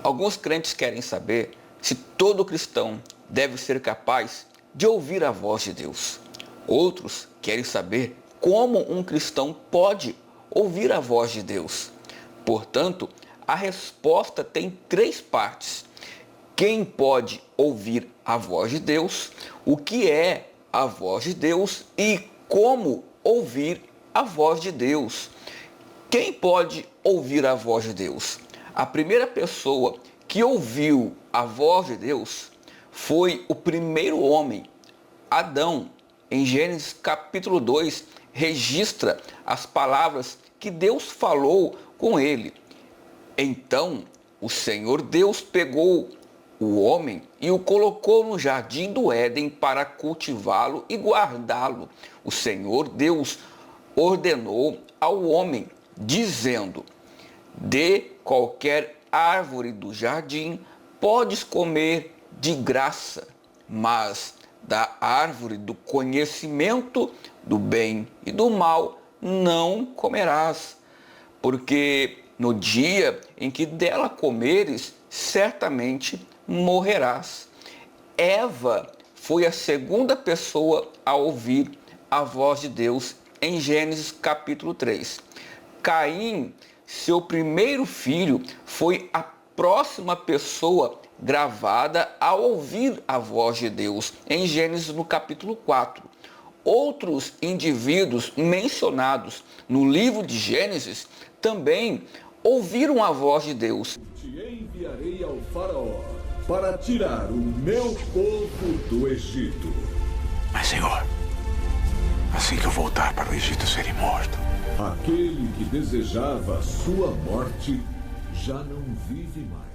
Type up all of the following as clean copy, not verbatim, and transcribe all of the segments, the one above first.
Alguns crentes querem saber se todo cristão deve ser capaz de ouvir a voz de Deus. Outros querem saber como um cristão pode ouvir a voz de Deus. Portanto, a resposta tem três partes. Quem pode ouvir a voz de Deus, o que é a voz de Deus e como ouvir a voz de Deus. Quem pode ouvir a voz de Deus? A primeira pessoa que ouviu a voz de Deus foi o primeiro homem, Adão. Em Gênesis capítulo 2, registra as palavras que Deus falou com ele. Então, o Senhor Deus pegou o homem e o colocou no jardim do Éden para cultivá-lo e guardá-lo. O Senhor Deus ordenou ao homem, dizendo: de qualquer árvore do jardim podes comer de graça, mas da árvore do conhecimento do bem e do mal não comerás, porque no dia em que dela comeres, certamente morrerás. Eva foi a segunda pessoa a ouvir a voz de Deus em Gênesis capítulo 3. Caim, seu primeiro filho, foi a próxima pessoa gravada a ouvir a voz de Deus em Gênesis no capítulo 4. Outros indivíduos mencionados no livro de Gênesis também ouviram a voz de Deus. Te enviarei ao faraó para tirar o meu povo do Egito. Mas, Senhor, assim que eu voltar para o Egito, serei morto. Aquele que desejava a sua morte já não vive mais.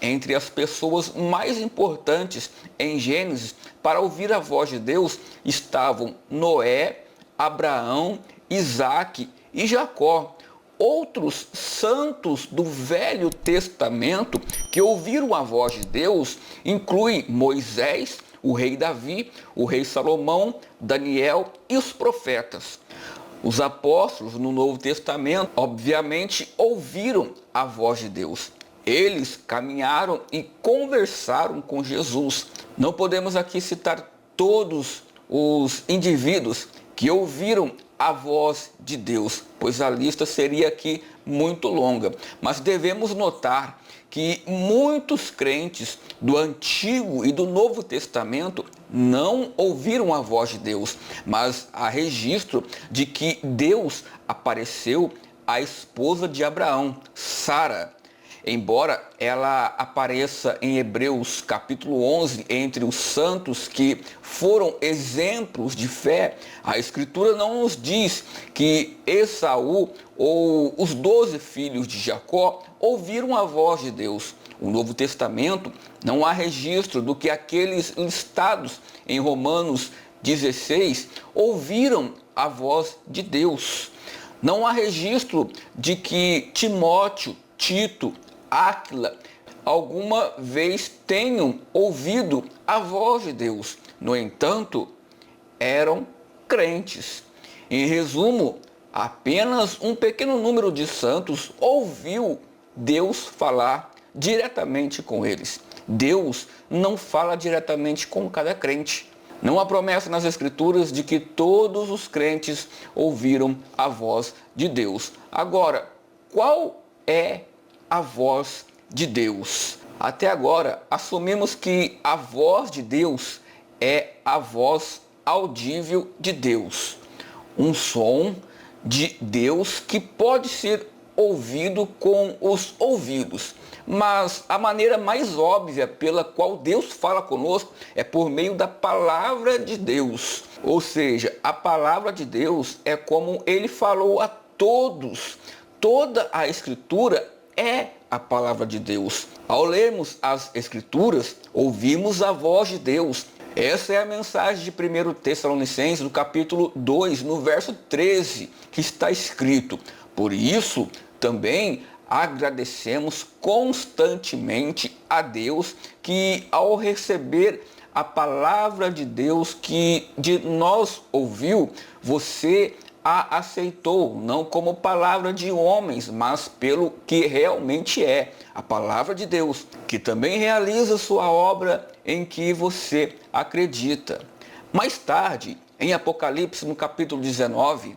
Entre as pessoas mais importantes em Gênesis para ouvir a voz de Deus estavam Noé, Abraão, Isaque e Jacó. Outros santos do Velho Testamento que ouviram a voz de Deus incluem Moisés, o rei Davi, o rei Salomão, Daniel e os profetas. Os apóstolos no Novo Testamento, obviamente, ouviram a voz de Deus. Eles caminharam e conversaram com Jesus. Não podemos aqui citar todos os indivíduos que ouviram a voz de Deus, pois a lista seria aqui muito longa. Mas devemos notar que muitos crentes do Antigo e do Novo Testamento não ouviram a voz de Deus, mas há registro de que Deus apareceu à esposa de Abraão, Sara. Embora ela apareça em Hebreus capítulo 11 entre os santos que foram exemplos de fé, a Escritura não nos diz que Esaú ou os 12 filhos de Jacó ouviram a voz de Deus. No Novo Testamento não há registro do que aqueles listados em Romanos 16 ouviram a voz de Deus. Não há registro de que Timóteo, Tito, Áquila alguma vez tenham ouvido a voz de Deus. No entanto, eram crentes. Em resumo, apenas um pequeno número de santos ouviu Deus falar diretamente com eles. Deus não fala diretamente com cada crente. Não há promessa nas Escrituras de que todos os crentes ouviram a voz de Deus. Agora, qual é a voz de Deus? Até agora, assumimos que a voz de Deus é a voz audível de Deus. Um som de Deus que pode ser ouvido com os ouvidos. Mas a maneira mais óbvia pela qual Deus fala conosco é por meio da palavra de Deus. Ou seja, a palavra de Deus é como ele falou a todos. Toda a Escritura é a palavra de Deus. Ao lermos as Escrituras, ouvimos a voz de Deus. Essa é a mensagem de 1 Tessalonicenses, no capítulo 2, no verso 13, que está escrito: por isso, também agradecemos constantemente a Deus que, ao receber a palavra de Deus que de nós ouviu, você a aceitou, não como palavra de homens, mas pelo que realmente é, a palavra de Deus, que também realiza sua obra em que você acredita. Mais tarde, em Apocalipse, no capítulo 19,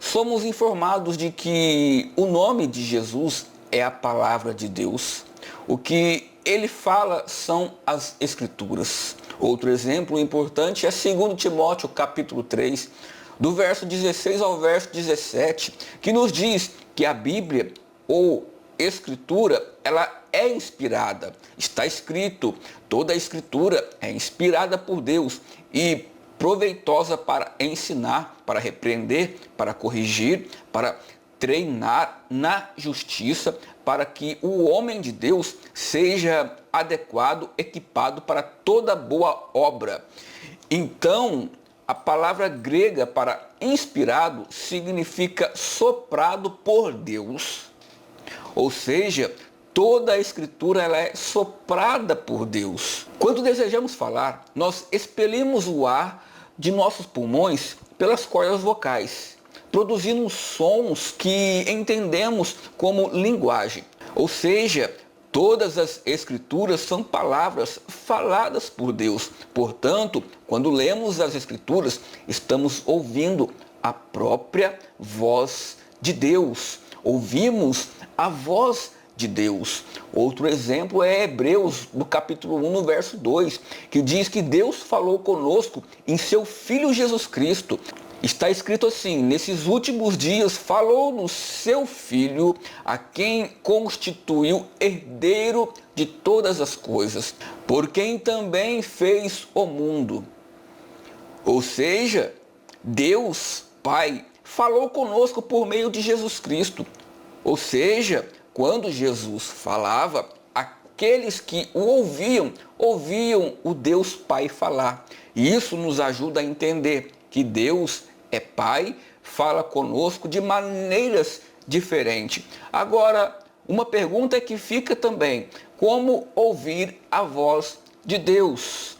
somos informados de que o nome de Jesus é a palavra de Deus. O que ele fala são as Escrituras. Outro exemplo importante é 2 Timóteo, capítulo 3, do verso 16 ao verso 17, que nos diz que a Bíblia ou Escritura, ela é inspirada. Está escrito, toda a Escritura é inspirada por Deus e proveitosa para ensinar, para repreender, para corrigir, para treinar na justiça, para que o homem de Deus seja adequado, equipado para toda boa obra. Então, a palavra grega para inspirado significa soprado por Deus. Ou seja, toda a Escritura ela é soprada por Deus. Quando desejamos falar, nós expelimos o ar de nossos pulmões pelas cordas vocais, produzindo sons que entendemos como linguagem. Ou seja, todas as Escrituras são palavras faladas por Deus. Portanto, quando lemos as Escrituras, estamos ouvindo a própria voz de Deus. Ouvimos a voz de Deus. Outro exemplo é Hebreus, no capítulo 1, no verso 2, que diz que Deus falou conosco em seu Filho Jesus Cristo. Está escrito assim: nesses últimos dias falou no seu Filho, a quem constituiu herdeiro de todas as coisas, por quem também fez o mundo. Ou seja, Deus Pai falou conosco por meio de Jesus Cristo. Ou seja, quando Jesus falava, aqueles que o ouviam o Deus Pai falar. E isso nos ajuda a entender que Deus é Pai, fala conosco de maneiras diferentes. Agora, uma pergunta que fica também: como ouvir a voz de Deus?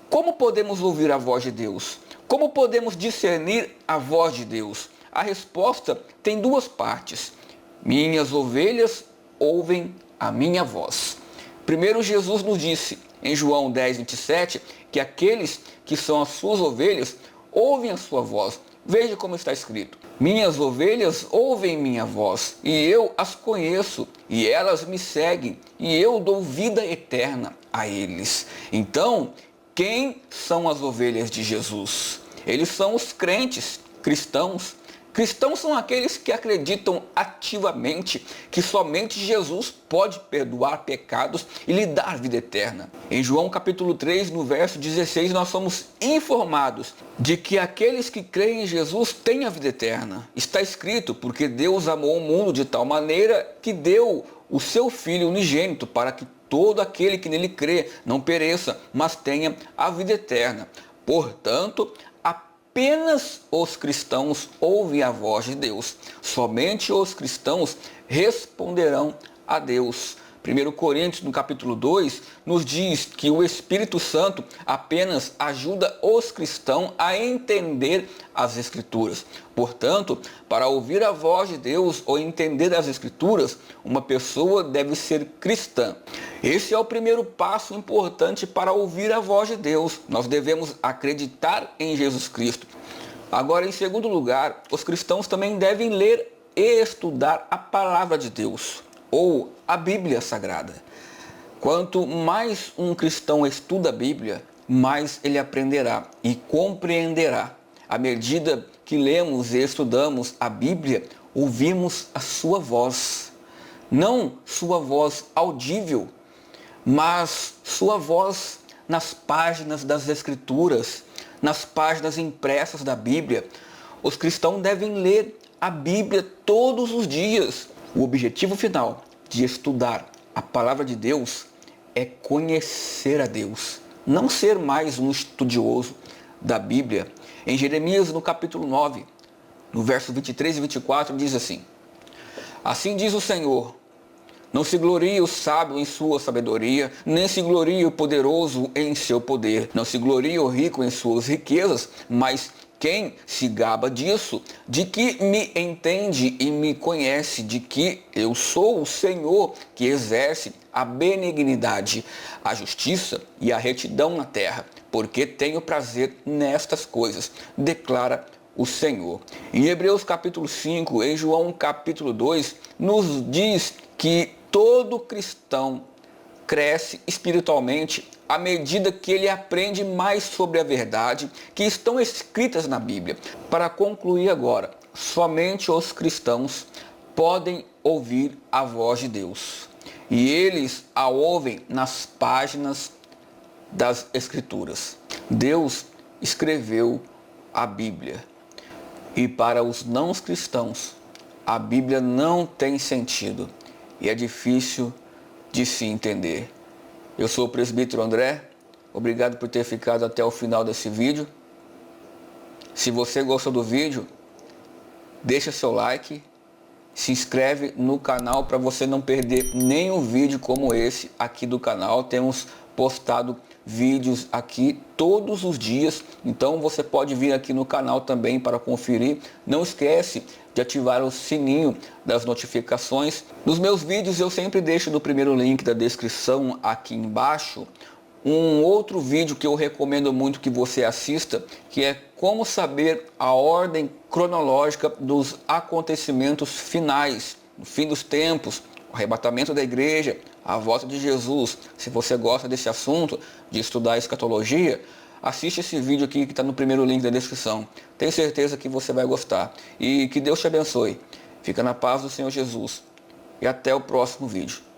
Como podemos ouvir a voz de Deus? Como podemos discernir a voz de Deus? A resposta tem duas partes. Minhas ovelhas ouvem a minha voz. Primeiro, Jesus nos disse em João 10, 27, que aqueles que são as suas ovelhas ouvem a sua voz. Veja como está escrito: minhas ovelhas ouvem minha voz, e eu as conheço, e elas me seguem, e eu dou vida eterna a eles. Então, quem são as ovelhas de Jesus? Eles são os crentes, cristãos. Cristãos são aqueles que acreditam ativamente que somente Jesus pode perdoar pecados e lhe dar vida eterna. Em João capítulo 3, no verso 16, nós somos informados de que aqueles que creem em Jesus têm a vida eterna. Está escrito: porque Deus amou o mundo de tal maneira que deu o seu Filho unigênito para que todo aquele que nele crê não pereça, mas tenha a vida eterna. Portanto, apenas os cristãos ouvem a voz de Deus. Somente os cristãos responderão a Deus. 1 Coríntios, no capítulo 2, nos diz que o Espírito Santo apenas ajuda os cristãos a entender as Escrituras. Portanto, para ouvir a voz de Deus ou entender as Escrituras, uma pessoa deve ser cristã. Esse é o primeiro passo importante para ouvir a voz de Deus. Nós devemos acreditar em Jesus Cristo. Agora, em segundo lugar, os cristãos também devem ler e estudar a palavra de Deus, ou a Bíblia Sagrada. Quanto mais um cristão estuda a Bíblia, mais ele aprenderá e compreenderá. À medida que lemos e estudamos a Bíblia, ouvimos a sua voz. Não sua voz audível, mas sua voz nas páginas das Escrituras, nas páginas impressas da Bíblia. Os cristãos devem ler a Bíblia todos os dias. O objetivo final de estudar a palavra de Deus é conhecer a Deus, não ser mais um estudioso da Bíblia. Em Jeremias, no capítulo 9, no verso 23 e 24, diz assim: assim diz o Senhor: não se glorie o sábio em sua sabedoria, nem se glorie o poderoso em seu poder, não se glorie o rico em suas riquezas, mas Quem se gaba disso, de que me entende e me conhece, de que eu sou o Senhor que exerce a benignidade, a justiça e a retidão na terra, porque tenho prazer nestas coisas, declara o Senhor. Em Hebreus capítulo 5, em João capítulo 2, nos diz que todo cristão cresce espiritualmente à medida que ele aprende mais sobre a verdade que estão escritas na Bíblia. Para concluir agora, somente os cristãos podem ouvir a voz de Deus. E eles a ouvem nas páginas das Escrituras. Deus escreveu a Bíblia. E para os não cristãos, a Bíblia não tem sentido e é difícil de se entender. Eu sou o presbítero André, obrigado por ter ficado até o final desse vídeo. Se você gostou do vídeo, deixa seu like, se inscreve no canal para você não perder nenhum vídeo como esse aqui do canal. Temos postado vídeos aqui todos os dias, então você pode vir aqui no canal também para conferir. Não esquece de ativar o sininho das notificações. Nos meus vídeos eu sempre deixo no primeiro link da descrição aqui embaixo um outro vídeo que eu recomendo muito que você assista, que é como saber a ordem cronológica dos acontecimentos finais, no fim dos tempos, o arrebatamento da igreja, a volta de Jesus. Se você gosta desse assunto, de estudar escatologia, assiste esse vídeo aqui que está no primeiro link da descrição. Tenho certeza que você vai gostar. E que Deus te abençoe. Fica na paz do Senhor Jesus. E até o próximo vídeo.